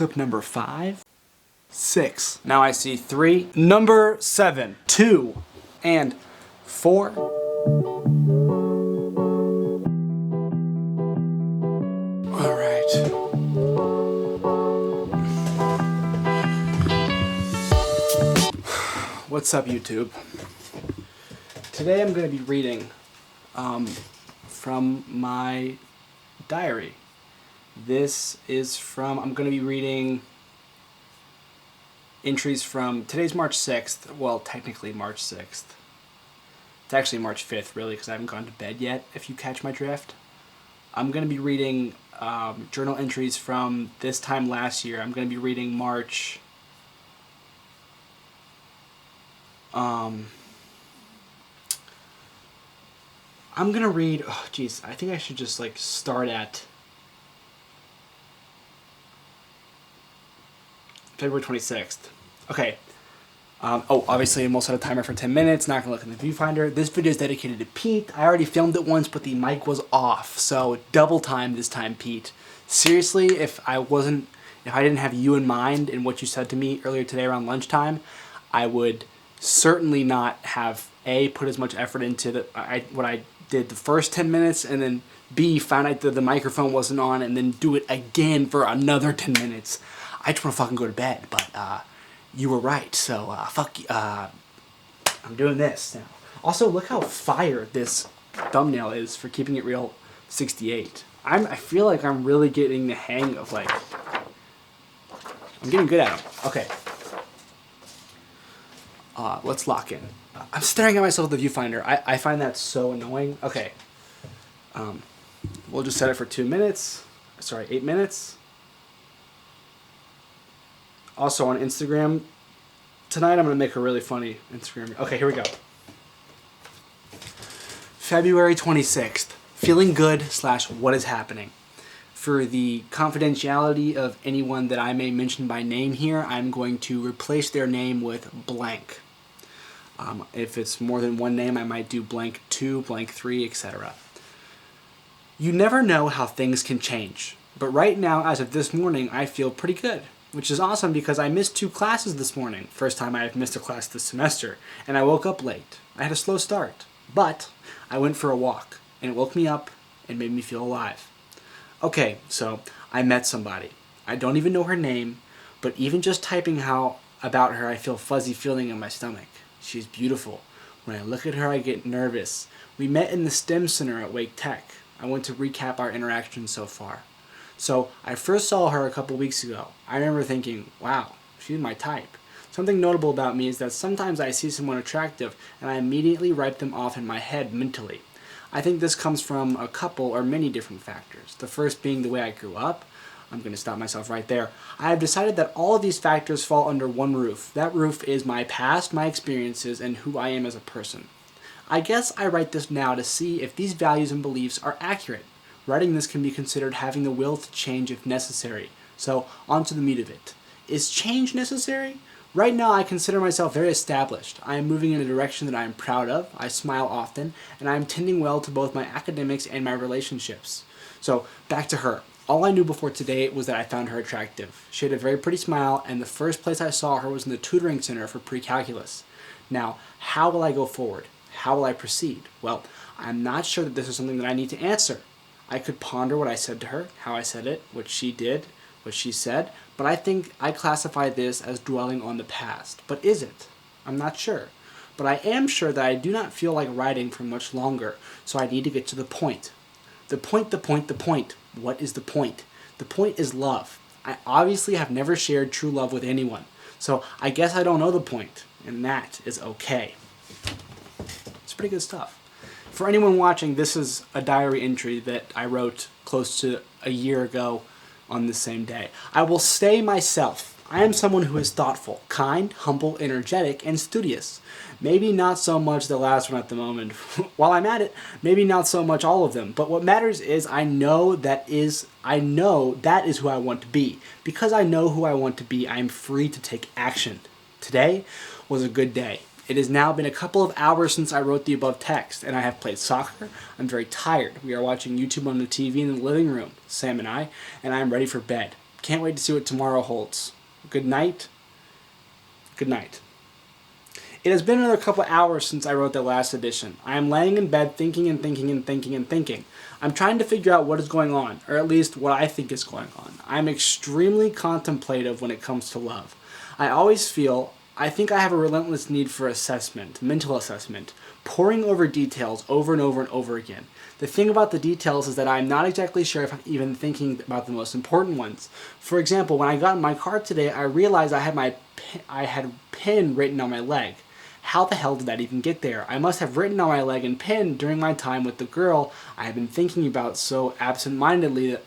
Clip number 5, 6. Now I see 3. Number 7, 2, and 4. All right. What's up, YouTube? Today I'm going to be reading from my diary. This is from, I'm going to be reading entries from, today's March 6th, well, technically March 6th. It's actually March 5th, really, because I haven't gone to bed yet, if you catch my drift. I'm going to be reading journal entries from this time last year. I'm going to be reading March... I'm going to read... Oh, geez, I think I should just, like, start at February 26th. Okay. Obviously I'm also at a timer for 10 minutes. Not going to look in the viewfinder. This video is dedicated to Pete. I already filmed it once, but the mic was off. So double time this time, Pete. Seriously, if I didn't have you in mind and what you said to me earlier today around lunchtime, I would certainly not have put as much effort into what I did the first 10 minutes, and then B, found out that the microphone wasn't on, and then do it again for another 10 minutes. I just want to fucking go to bed, but you were right, so fuck you. I'm doing this now. Also, look how fire this thumbnail is for Keeping It Real 68. I feel like I'm really getting the hang of, like, I'm getting good at them. Okay. Let's lock in. I'm staring at myself at the viewfinder. I find that so annoying. Okay. We'll just set it for 2 minutes. Sorry, 8 minutes. Also on Instagram tonight, I'm going to make a really funny Instagram. Okay, here we go. February 26th. Feeling good / what is happening. For the confidentiality of anyone that I may mention by name here, I'm going to replace their name with blank. If it's more than one name, I might do blank 2, blank 3, etc. You never know how things can change. But right now, as of this morning, I feel pretty good. Which is awesome because I missed 2 classes this morning. First time I have missed a class this semester. And I woke up late. I had a slow start. But I went for a walk. And it woke me up and made me feel alive. Okay, so I met somebody. I don't even know her name. But even just typing about her, I feel fuzzy feeling in my stomach. She's beautiful. When I look at her, I get nervous. We met in the STEM Center at Wake Tech. I want to recap our interactions so far. So I first saw her a couple weeks ago. I remember thinking, wow, she's my type. Something notable about me is that sometimes I see someone attractive and I immediately write them off in my head mentally. I think this comes from a couple or many different factors. The first being the way I grew up. I'm going to stop myself right there. I have decided that all of these factors fall under one roof. That roof is my past, my experiences, and who I am as a person. I guess I write this now to see if these values and beliefs are accurate. Writing this can be considered having the will to change if necessary. So, on to the meat of it. Is change necessary? Right now, I consider myself very established. I am moving in a direction that I am proud of, I smile often, and I am tending well to both my academics and my relationships. So, back to her. All I knew before today was that I found her attractive. She had a very pretty smile, and the first place I saw her was in the tutoring center for pre-calculus. Now, how will I go forward? How will I proceed? Well, I'm not sure that this is something that I need to answer. I could ponder what I said to her, how I said it, what she did, what she said, but I think I classify this as dwelling on the past. But is it? I'm not sure. But I am sure that I do not feel like writing for much longer, so I need to get to the point. The point. What is the point? The point is love. I obviously have never shared true love with anyone, so I guess I don't know the point, and that is okay. It's pretty good stuff. For anyone watching, this is a diary entry that I wrote close to a year ago on the same day. I will stay myself. I am someone who is thoughtful, kind, humble, energetic, and studious. Maybe not so much the last one at the moment. While I'm at it, maybe not so much all of them. But what matters is I know that is who I want to be. Because I know who I want to be, I am free to take action. Today was a good day. It has now been a couple of hours since I wrote the above text, and I have played soccer. I'm very tired. We are watching YouTube on the TV in the living room, Sam and I am ready for bed. Can't wait to see what tomorrow holds. Good night. Good night. It has been another couple hours since I wrote that last edition. I am laying in bed thinking and thinking and thinking and thinking. I'm trying to figure out what is going on, or at least what I think is going on. I'm extremely contemplative when it comes to love. I think I have a relentless need for assessment, mental assessment, poring over details over and over and over again. The thing about the details is that I'm not exactly sure if I'm even thinking about the most important ones. For example, when I got in my car today, I realized I had pin written on my leg. How the hell did that even get there? I must have written on my leg in pen during my time with the girl I had been thinking about so absent-mindedly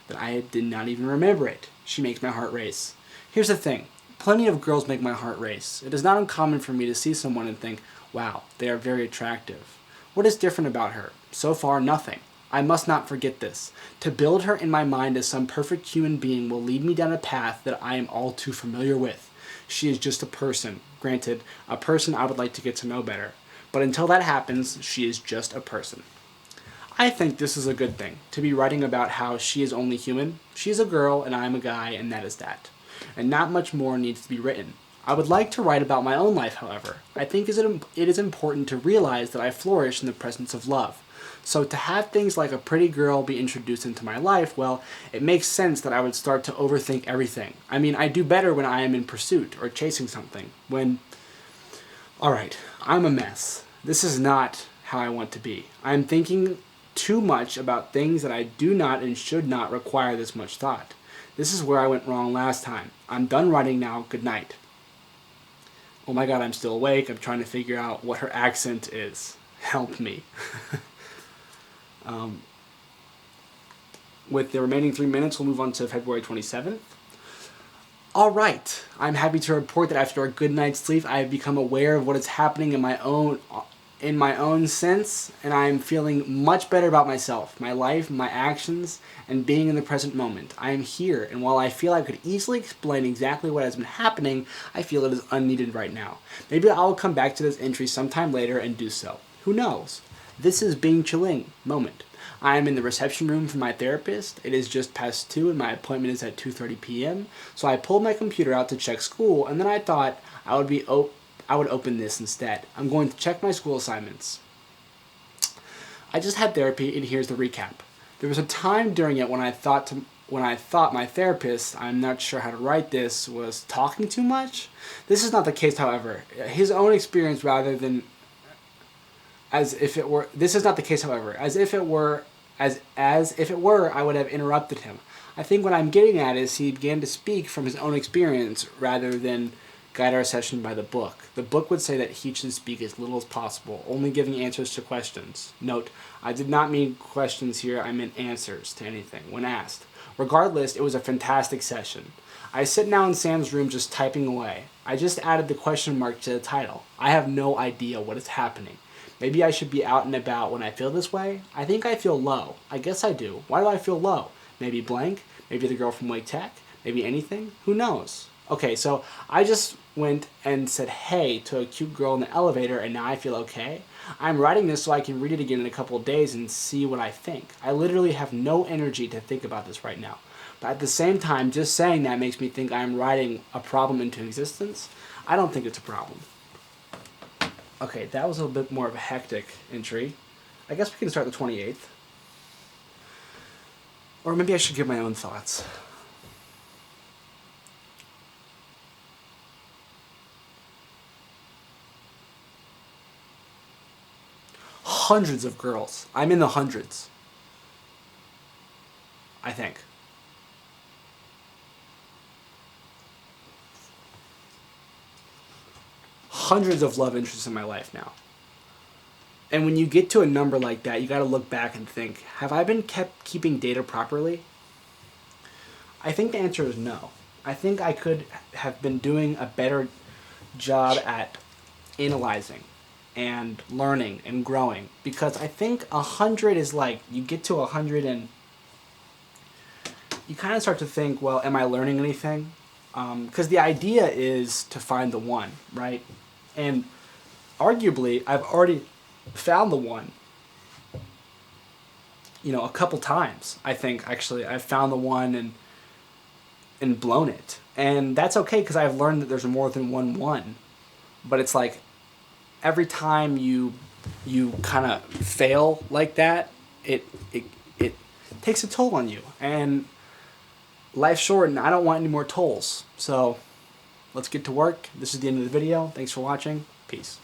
that I did not even remember it. She makes my heart race. Here's the thing. Plenty of girls make my heart race. It is not uncommon for me to see someone and think, wow, they are very attractive. What is different about her? So far, nothing. I must not forget this. To build her in my mind as some perfect human being will lead me down a path that I am all too familiar with. She is just a person. Granted, a person I would like to get to know better. But until that happens, she is just a person. I think this is a good thing, to be writing about how she is only human. She is a girl and I am a guy, and that is that. And not much more needs to be written. I would like to write about my own life, however. I think it is important to realize that I flourish in the presence of love. So to have things like a pretty girl be introduced into my life, well, it makes sense that I would start to overthink everything. I mean, I do better when I am in pursuit or chasing something. Alright, I'm a mess. This is not how I want to be. I'm thinking too much about things that I do not and should not require this much thought. This is where I went wrong last time. I'm done writing now. Good night. Oh my god, I'm still awake. I'm trying to figure out what her accent is. Help me. With the remaining 3 minutes, we'll move on to February 27th. Alright, I'm happy to report that after a good night's sleep, I have become aware of what is happening in my own sense, and I am feeling much better about myself, my life, my actions, and being in the present moment. I am here, and while I feel I could easily explain exactly what has been happening, I feel it is unneeded right now. Maybe I will come back to this entry sometime later and do so. Who knows? This is Bing Chilling moment. I am in the reception room for my therapist. It is just past 2 and my appointment is at 2:30 p.m. So I pulled my computer out to check school, and then I thought I would open this instead. I'm going to check my school assignments. I just had therapy, and here's the recap. There was a time during it when I thought my therapist, I'm not sure how to write this, was talking too much. This is not the case, however. His own experience rather than as if it were. This is not the case, however. As if it were, I would have interrupted him. I think what I'm getting at is he began to speak from his own experience rather than guide our session by the book. The book would say that he should speak as little as possible, only giving answers to questions. Note, I did not mean questions here, I meant answers to anything, when asked. Regardless, it was a fantastic session. I sit now in Sam's room just typing away. I just added the question mark to the title. I have no idea what is happening. Maybe I should be out and about when I feel this way? I think I feel low. I guess I do. Why do I feel low? Maybe blank? Maybe the girl from Wake Tech? Maybe anything? Who knows? Okay, so I just went and said hey to a cute girl in the elevator and now I feel okay. I'm writing this so I can read it again in a couple of days and see what I think. I literally have no energy to think about this right now. But at the same time, just saying that makes me think I'm writing a problem into existence. I don't think it's a problem. Okay, that was a little bit more of a hectic entry. I guess we can start the 28th. Or maybe I should give my own thoughts. Hundreds of girls. I'm in the hundreds. I think. Hundreds of love interests in my life now. And when you get to a number like that, you gotta look back and think, have I been keeping data properly? I think the answer is no. I think I could have been doing a better job at analyzing and learning and growing, because I think 100 is like, you get to 100 and you kind of start to think, well, am I learning anything? Because the idea is to find the one, right? And arguably, I've already found the one, a couple times. I think, actually, I've found the one, and and blown it. And that's okay, because I've learned that there's more than one one. But it's like every time you kind of fail like that, it takes a toll on you. And life's short, and I don't want any more tolls. So let's get to work. This is the end of the video. Thanks for watching. Peace.